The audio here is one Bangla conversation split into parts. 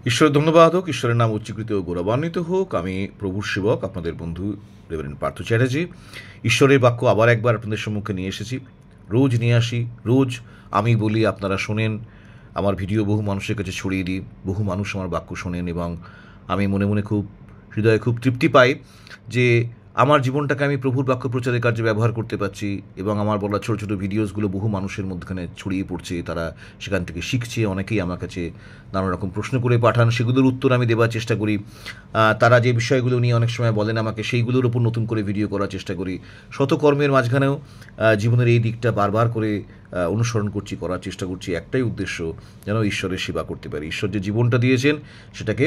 ঈশ্বরের ধন্যবাদ হোক, ঈশ্বরের নাম উচ্চীকৃত ও গৌরবান্বিত হোক। আমি প্রভুর সেবক, আপনাদের বন্ধু রেভারেন্ড পার্থ চ্যাটার্জি। ঈশ্বরের বাক্য আবার একবার আপনাদের সম্মুখে নিয়ে এসেছি। রোজ নিয়ে আসি, রোজ আমি বলি, আপনারা শোনেন। আমার ভিডিও বহু মানুষের কাছে ছড়িয়ে দিই, বহু মানুষ আমার বাক্য শোনেন, এবং আমি মনে মনে হৃদয়ে খুব তৃপ্তি পাই যে আমার জীবনটাকে আমি প্রভুর বাক্য প্রচারের কার্যে ব্যবহার করতে পারছি, এবং আমার বলা ছোটো ছোটো ভিডিওসগুলো বহু মানুষের মধ্যখানে ছড়িয়ে পড়ছে। তারা সেখান থেকে শিখছে। অনেকেই আমার কাছে নানা রকম প্রশ্ন করে পাঠান, সেগুলোর উত্তর আমি দেওয়ার চেষ্টা করি। তারা যে বিষয়গুলো নিয়ে অনেক সময় বলেন আমাকে, সেইগুলোর উপর নতুন করে ভিডিও করার চেষ্টা করি। শতকর্মের মাঝখানেও জীবনের এই দিকটা বারবার করে অনুসরণ করছি, করার চেষ্টা করছি। একটাই উদ্দেশ্য, যেন ঈশ্বরের সেবা করতে পারি। ঈশ্বর যে জীবনটা দিয়েছেন সেটাকে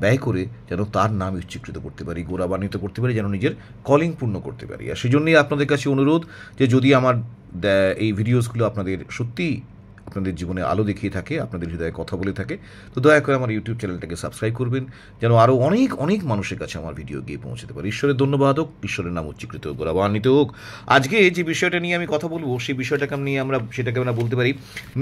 ব্যয় করে যেন তার নাম উচ্চীকৃত করতে পারি, গৌরবান্বিত করতে পারি, যেন নিজের কলিং পূর্ণ করতে পারি। আর সেই জন্যই আপনাদের কাছে অনুরোধ যে যদি আমার এই ভিডিওসগুলো আপনাদের সত্যিই আপনাদের জীবনে আলো দেখিয়ে থাকে, আপনাদের হৃদয়ে কথা বলে থাকে, তো দয়া করে আমার ইউটিউব চ্যানেলটাকে সাবস্ক্রাইব করবেন, যেন আরও অনেক অনেক মানুষের কাছে আমার ভিডিও গিয়ে পৌঁছতে পারে। ঈশ্বরের ধন্যবাদ হোক, ঈশ্বরের নাম উচ্চীকৃত হোক, গৌরবান্বিত হোক। আজকে যে বিষয়টা নিয়ে আমি কথা বলবো, সেই বিষয়টাকে নিয়ে সেটাকে আমরা বলতে পারি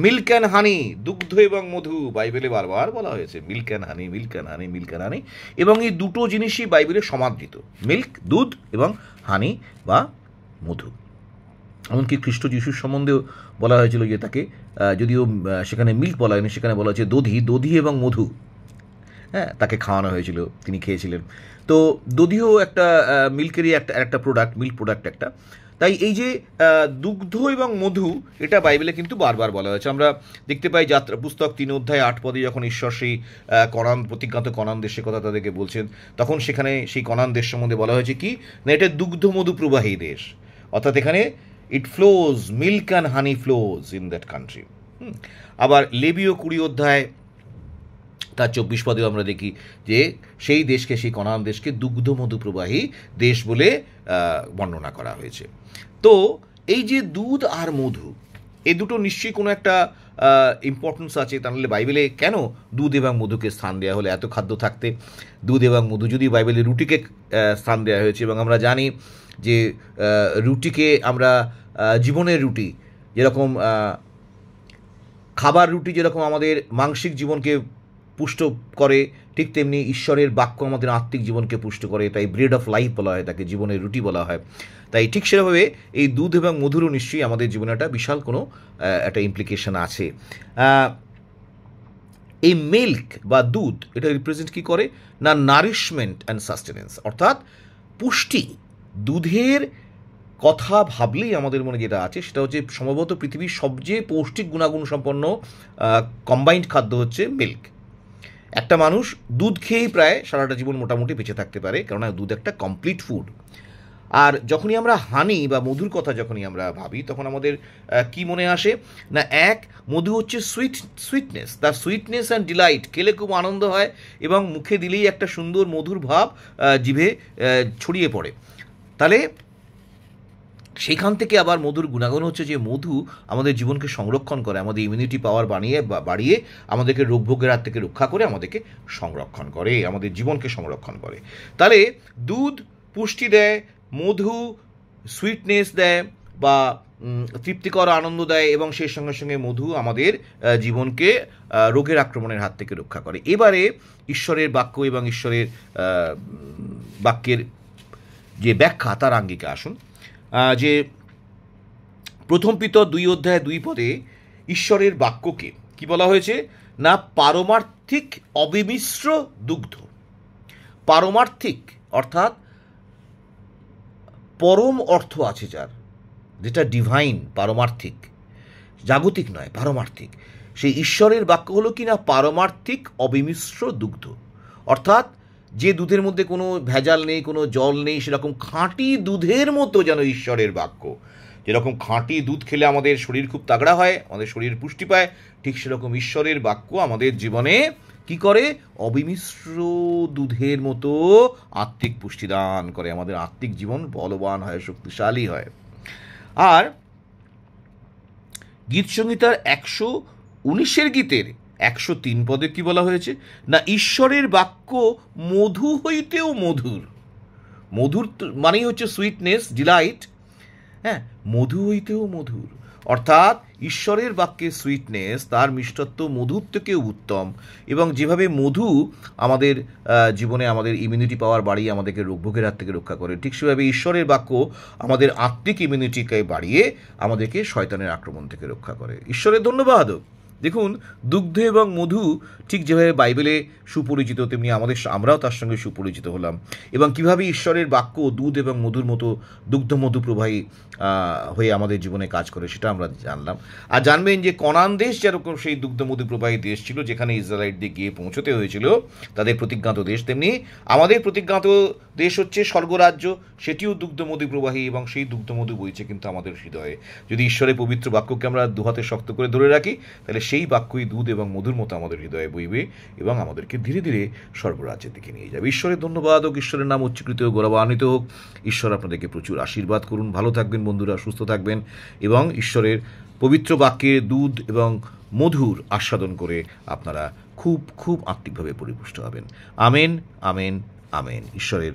মিল্ক অ্যান্ড হানি, দুগ্ধ এবং মধু। বাইবেলে বারবার বলা হয়েছে milk and honey, milk and honey, milk and honey, এবং এই দুটো জিনিসই বাইবেলে সমাদৃত, মিল্ক দুধ এবং হানি বা মধু। এমনকি খ্রিস্ট যিশুর সম্বন্ধেও বলা হয়েছিল যে তাকে, যদিও সেখানে মিল্ক বলা হয়নি, সেখানে বলা হয়েছে দধি এবং মধু, হ্যাঁ, তাকে খাওয়ানো হয়েছিল, তিনি খেয়েছিলেন। তো দধিও একটা মিল্কেরই একটা প্রোডাক্ট, মিল্ক প্রোডাক্ট একটা। তাই এই যে দুগ্ধ এবং মধু, এটা বাইবেলে কিন্তু বারবার বলা হয়েছে। আমরা দেখতে পাই যাত্রা পুস্তক 3 অধ্যায় 8 পদে যখন ঈশ্বর সেই প্রতিজ্ঞাত কনান দেশের কথা তাদেরকে বলছেন, তখন সেখানে সেই কনান দেশ সম্বন্ধে বলা হয়েছে কি না, এটা দুগ্ধ মধু প্রবাহী দেশ। অর্থাৎ এখানে it flows, milk and honey flows in that country. আবার লেবীয় 20 অধ্যায় তার 24 পদেও আমরা দেখি যে সেই দেশকে, সেই কনান দেশকে দুগ্ধ মধু প্রবাহী দেশ বলে বর্ণনা করা হয়েছে। তো এই যে দুধ আর মধু, এই দুটো নিশ্চয়ই কোনো একটা ইম্পর্টেন্স আছে। তাহলে বাইবেলে কেন দুধ এবং মধুকে স্থান দেওয়া হলো? এত খাদ্য থাকতে দুধ এবং মধু, যদি বাইবেলে রুটিকে স্থান দেওয়া হয়েছে, এবং আমরা জানি যে রুটিকে আমরা জীবনের রুটি, যেরকম খাবার রুটি যেরকম আমাদের মানসিক জীবনকে পুষ্ট করে, ঠিক তেমনি ঈশ্বরের বাক্য আমাদের আত্মিক জীবনকে পুষ্ট করে। তাই ব্রেড অফ লাইফ বলা হয়, তাকে জীবনের রুটি বলা হয়। তাই ঠিক সেভাবে এই দুধ এবং মধুরও নিশ্চয়ই আমাদের জীবনে একটা বিশাল কোনো একটা ইমপ্লিকেশন আছে। এই মিল্ক বা দুধ, এটা রিপ্রেজেন্ট কী করে না, নারিশমেন্ট অ্যান্ড সাস্টেনেন্স, অর্থাৎ পুষ্টি। দুধের কথা ভাবলেই আমাদের মনে যেটা আছে সেটা হচ্ছে সম্ভবত পৃথিবীর সবচেয়ে পৌষ্টিক গুণাগুণ সম্পন্ন কম্বাইন্ড খাদ্য হচ্ছে মিল্ক। একটা মানুষ দুধ খেয়েই প্রায় সারাটা জীবন মোটামুটি বেঁচে থাকতে পারে, কেননা দুধ একটা কমপ্লিট ফুড। আর যখনই আমরা হানি বা মধুর কথা যখনই আমরা ভাবি, তখন আমাদের কি মনে আসে না, মধু হচ্ছে সুইটনেস, তার সুইটনেস অ্যান্ড ডিলাইট, খেলে খুব আনন্দ হয় এবং মুখে দিলেই একটা সুন্দর মধুর ভাব জিভে ছড়িয়ে পড়ে। তাহলে সেইখান থেকে আবার মধুর গুণাগুণ হচ্ছে যে মধু আমাদের জীবনকে সংরক্ষণ করে, আমাদের ইমিউনিটি পাওয়ার বাড়িয়ে আমাদেরকে রোগভোগের হাত থেকে রক্ষা করে, আমাদেরকে সংরক্ষণ করে, আমাদের জীবনকে সংরক্ষণ করে। তাহলে দুধ পুষ্টি দেয়, মধু সুইটনেস দেয় বা তৃপ্তিকর আনন্দ দেয়, এবং সেই সঙ্গে সঙ্গে মধু আমাদের জীবনকে রোগের আক্রমণের হাত থেকে রক্ষা করে। এবারে ঈশ্বরের বাক্য এবং ঈশ্বরের বাক্যের যে ব্যাখ্যা, তার আঙ্গিকে আসুন। যে প্রথম পিতর 2 অধ্যায় 2 পদে ঈশ্বরের বাক্যকে কি বলা হয়েছে না, পারমার্থিক অবিমিশ্র দুগ্ধ। পারমার্থিক অর্থাৎ পরম অর্থ আছে যার, যেটা ডিভাইন, পারমার্থিক, জাগতিক নয়, পারমার্থিক। সেই ঈশ্বরের বাক্য হলো কি না, পারমার্থিক অবিমিশ্র দুগ্ধ। অর্থাৎ যে দুধের মধ্যে কোনো ভেজাল নেই, কোনো জল নেই, সেরকম খাঁটি দুধের মতো যেন ঈশ্বরের বাক্য। যেরকম খাঁটি দুধ খেলে আমাদের শরীর খুব তাগড়া হয়, আমাদের শরীর পুষ্টি পায়, ঠিক সেরকম ঈশ্বরের বাক্য আমাদের জীবনে কি করে, অবিমিশ্র দুধের মতো আত্মিক পুষ্টি দান করে, আমাদের আত্মিক জীবন বলবান হয়, শক্তিশালী হয়। আর গীত সংহিতার 119 গীতের 103 পদে কি বলা হয়েছে না, ঈশ্বরের বাক্য মধু হইতেও মধুর। মধুর মানেই হচ্ছে সুইটনেস, ডিলাইট। হ্যাঁ, মধু হইতেও মধুর, অর্থাৎ ঈশ্বরের বাক্যের সুইটনেস, তার মিষ্টত্ব মধুর থেকেও উত্তম, এবং যেভাবে মধু আমাদের জীবনে আমাদের ইমিউনিটি পাওয়ার বাড়িয়ে আমাদেরকে রোগভোগের হাত থেকে রক্ষা করে, ঠিক সেভাবে ঈশ্বরের বাক্য আমাদের আত্মিক ইমিউনিটিকে বাড়িয়ে আমাদেরকে শয়তানের আক্রমণ থেকে রক্ষা করে। ঈশ্বরের ধন্যবাদ। দেখুন, দুগ্ধ এবং মধু ঠিক যেভাবে বাইবেলে সুপরিচিত, তেমনি আমরাও তার সঙ্গে সুপরিচিত হলাম, এবং কিভাবে ঈশ্বরের বাক্য দুধ এবং মধুর মতো দুগ্ধ মধু প্রবাহী হয়ে আমাদের জীবনে কাজ করে সেটা আমরা জানলাম। আর জানবেন যে কনান দেশ যেরকম সেই দুগ্ধ মধু প্রবাহী দেশ ছিল, যেখানে ইসরায়েলদের গিয়ে পৌঁছতে হয়েছিল, তাদের প্রতিজ্ঞাত দেশ, তেমনি আমাদের প্রতিজ্ঞাত দেশ হচ্ছে স্বর্গরাজ্য, সেটিও দুগ্ধ মধু প্রবাহী, এবং সেই দুগ্ধ মধু বইছে কিন্তু আমাদের হৃদয়ে। যদি ঈশ্বরের পবিত্র বাক্যকে আমরা দুহাতে শক্ত করে ধরে রাখি, তাহলে সেই বাক্যই দুধ এবং মধুর মতো আমাদের হৃদয়ে বইবে এবং আমাদেরকে ধীরে ধীরে স্বর্গরাজ্যের দিকে নিয়ে যাবে। ঈশ্বরের ধন্যবাদ হোক, ঈশ্বরের নাম উচ্চকৃত ও গৌরবান্বিত হোক। ঈশ্বর আপনাদেরকে প্রচুর আশীর্বাদ করুন। ভালো থাকবেন বন্ধুরা, সুস্থ থাকবেন, এবং ঈশ্বরের পবিত্র বাক্যের দুধ এবং মধুর আস্বাদন করে আপনারা খুব খুব আত্মিকভাবে পরিপুষ্ট হবেন। Amen, amen, amen. ঈশ্বরের